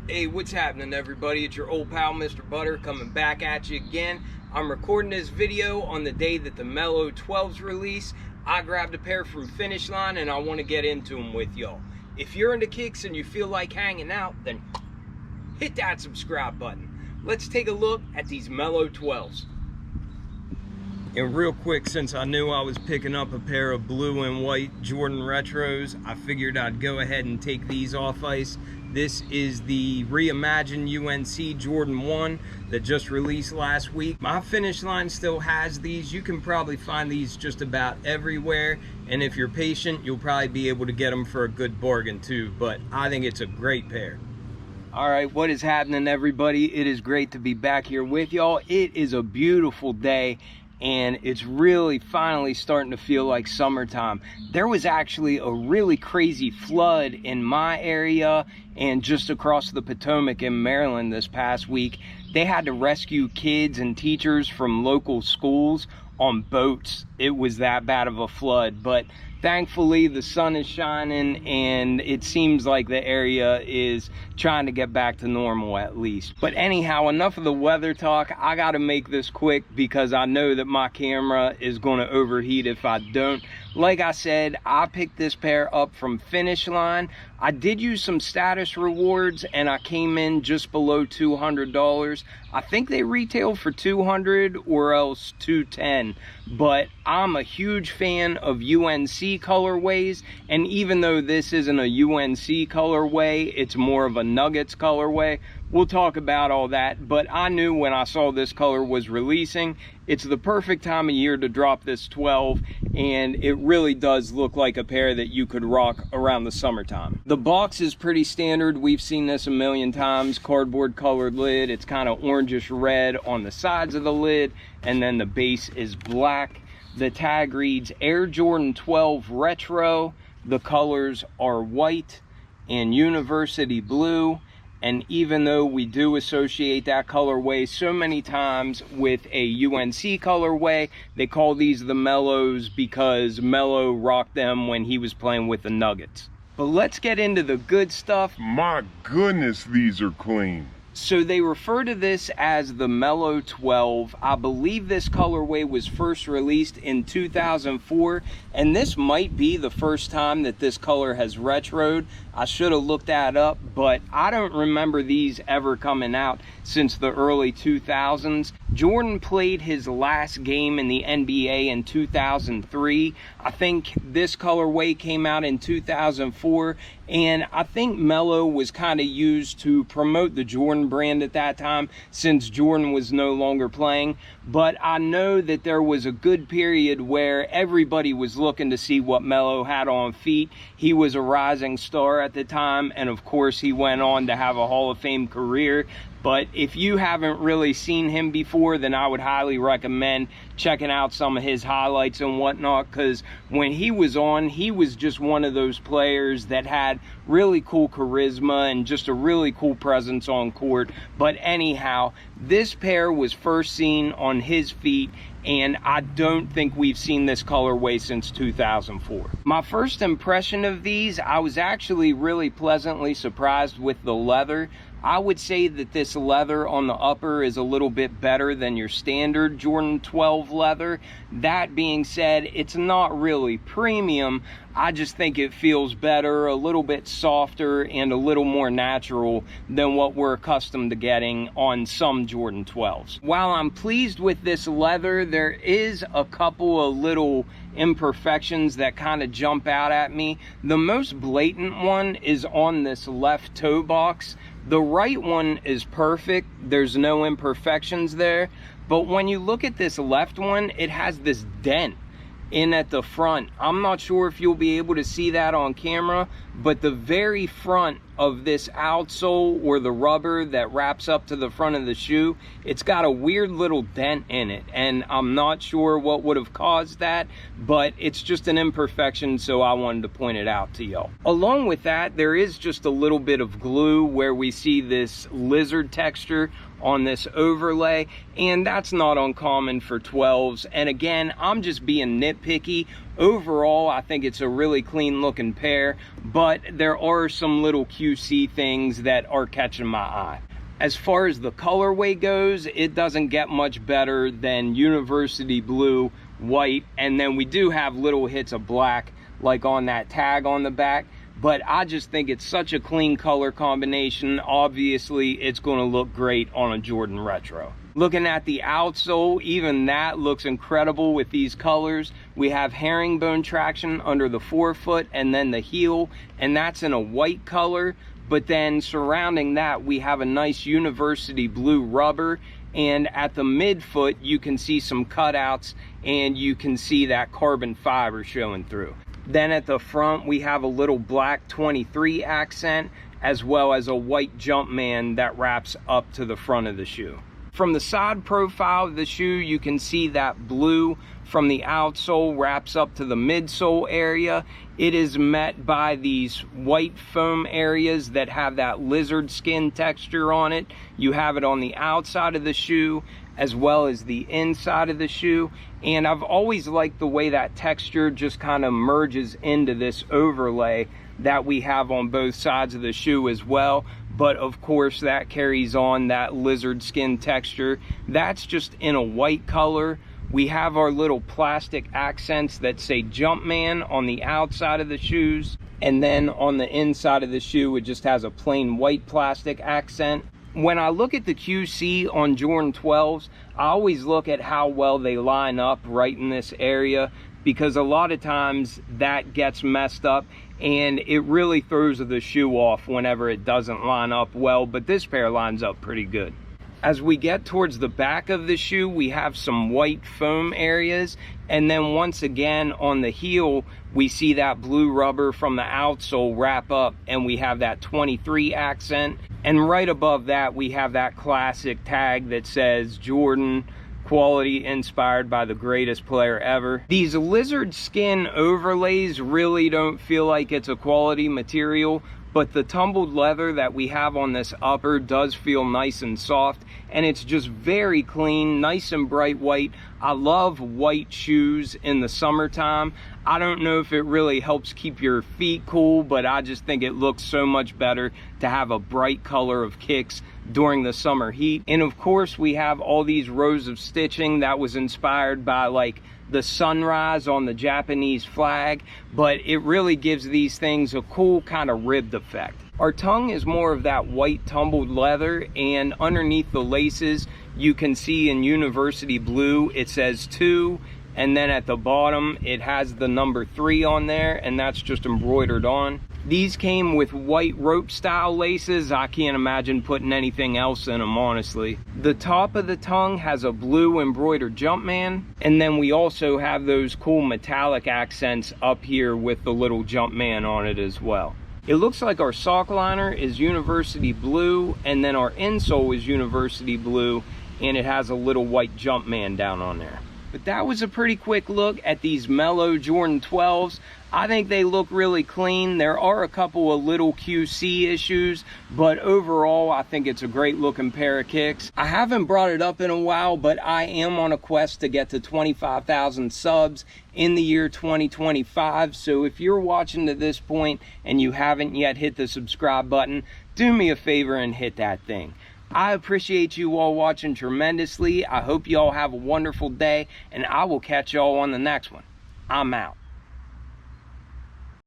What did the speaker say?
Hey, what's happening, everybody? It's your old pal Mr. Butter coming back at you again. I'm recording this video on the day that the Melo 12s release. I grabbed a pair from Finish Line and I want to get into them with y'all. If you're into kicks and you feel like hanging out, then hit that subscribe button. Let's take a look at these Melo 12s. And real quick, since I knew I was picking up a pair of blue and white Jordan Retros, I figured I'd go ahead and take these off ice. This is the reimagined UNC Jordan 1 that just released last week. My Finish Line still has these. You can probably find these just about everywhere, and if you're patient, you'll probably be able to get them for a good bargain too, but I think it's a great pair. All right, what is happening, everybody? It is great to be back here with y'all. It is a beautiful day, and it's really finally starting to feel like summertime. There was actually a really crazy flood in my area and just across the Potomac in Maryland this past week. They had to rescue kids and teachers from local schools on boats. It was that bad of a flood, but thankfully the sun is shining and it seems like the area is trying to get back to normal at least. But anyhow, enough of the weather talk. I gotta make this quick because I know that my camera is gonna overheat if I don't. Like I said, I picked this pair up from Finish Line. I did use some status rewards and I came in just below $200. I think they retail for $200 or else $210, but I'm a huge fan of UNC colorways, and even though this isn't a UNC colorway, it's more of a Nuggets colorway. We'll talk about all that, but I knew when I saw this color was releasing, it's the perfect time of year to drop this 12, and it really does look like a pair that you could rock around the summertime. The box is pretty standard. We've seen this a million times. Cardboard colored lid. It's kind of orangish red on the sides of the lid, and then the base is black. The tag reads Air Jordan 12 Retro. The colors are white and University blue. And even though we do associate that colorway so many times with a UNC colorway, they call these the Melos because Melo rocked them when he was playing with the Nuggets. But let's get into the good stuff. My goodness, these are clean. So they refer to this as the Melo 12. I believe this colorway was first released in 2004, and this might be the first time that this color has retroed. I should have looked that up, but I don't remember these ever coming out since the early 2000s. Jordan played his last game in the NBA in 2003. I think this colorway came out in 2004, and I think Melo was kind of used to promote the Jordan brand at that time since Jordan was no longer playing. But I know that there was a good period where everybody was looking to see what Melo had on feet. He was a rising star at the time, and of course he went on to have a Hall of Fame career. But if you haven't really seen him before, then I would highly recommend checking out some of his highlights and whatnot, because when he was on, he was just one of those players that had really cool charisma and just a really cool presence on court. But anyhow, this pair was first seen on his feet, and I don't think we've seen this colorway since 2004. My first impression of these, I was actually really pleasantly surprised with the leather. I would say that this leather on the upper is a little bit better than your standard Jordan 12 leather. That being said, it's not really premium. I just think it feels better, a little bit softer, and a little more natural than what we're accustomed to getting on some Jordan 12s. While I'm pleased with this leather, there is a couple of little imperfections that kind of jump out at me. The most blatant one is on this left toe box. The right one is perfect. There's no imperfections there. But when you look at this left one, it has this dent in at the front. I'm not sure if you'll be able to see that on camera, but the very front of this outsole, or the rubber that wraps up to the front of the shoe, it's got a weird little dent in it, and I'm not sure what would have caused that, but it's just an imperfection, so I wanted to point it out to y'all. Along with that, there is just a little bit of glue where we see this lizard texture on this overlay, and that's not uncommon for 12s. And again, I'm just being nitpicky. Overall, I think it's a really clean looking pair, but there are some little QC things that are catching my eye. As far as the colorway goes, it doesn't get much better than University Blue, white, and then we do have little hits of black like on that tag on the back, but I just think it's such a clean color combination. Obviously, it's going to look great on a Jordan Retro. Looking at the outsole, even that looks incredible with these colors. We have herringbone traction under the forefoot and then the heel, and that's in a white color. But then surrounding that, we have a nice University Blue rubber, and at the midfoot you can see some cutouts and you can see that carbon fiber showing through. Then at the front we have a little black 23 accent, as well as a white Jumpman that wraps up to the front of the shoe. From the side profile of the shoe, you can see that blue from the outsole wraps up to the midsole area. It is met by these white foam areas that have that lizard skin texture on it. You have it on the outside of the shoe as well as the inside of the shoe. And I've always liked the way that texture just kind of merges into this overlay that we have on both sides of the shoe as well. But of course that carries on that lizard skin texture. That's just in a white color. We have our little plastic accents that say Jumpman on the outside of the shoes, and then on the inside of the shoe it just has a plain white plastic accent. When I look at the QC on Jordan 12s, I always look at how well they line up right in this area, because a lot of times that gets messed up and it really throws the shoe off whenever it doesn't line up well, but this pair lines up pretty good. As we get towards the back of the shoe, we have some white foam areas, and then once again on the heel we see that blue rubber from the outsole wrap up, and we have that 23 accent, and right above that we have that classic tag that says Jordan, quality inspired by the greatest player ever. These lizard skin overlays really don't feel like it's a quality material, but the tumbled leather that we have on this upper does feel nice and soft, and it's just very clean, nice and bright white. I love white shoes in the summertime. I don't know if it really helps keep your feet cool, but I just think it looks so much better to have a bright color of kicks during the summer heat. And of course we have all these rows of stitching that was inspired by like the sunrise on the Japanese flag, but it really gives these things a cool kind of ribbed effect. Our tongue is more of that white tumbled leather, and underneath the laces you can see in University Blue it says 2, and then at the bottom it has the number 3 on there, and that's just embroidered on. These came with white rope style laces. I can't imagine putting anything else in them, honestly. The top of the tongue has a blue embroidered Jumpman, and then we also have those cool metallic accents up here with the little Jumpman on it as well. It looks like our sock liner is University Blue, and then our insole is University Blue, and it has a little white Jumpman down on there. But that was a pretty quick look at these Melo Jordan 12s. I think they look really clean. There are a couple of little QC issues, but overall I think it's a great looking pair of kicks. I haven't brought it up in a while, but I am on a quest to get to 25,000 subs in the year 2025. So if you're watching to this point and you haven't yet hit the subscribe button, do me a favor and hit that thing. I appreciate you all watching tremendously. I hope you all have a wonderful day, and I will catch y'all on the next one. I'm out.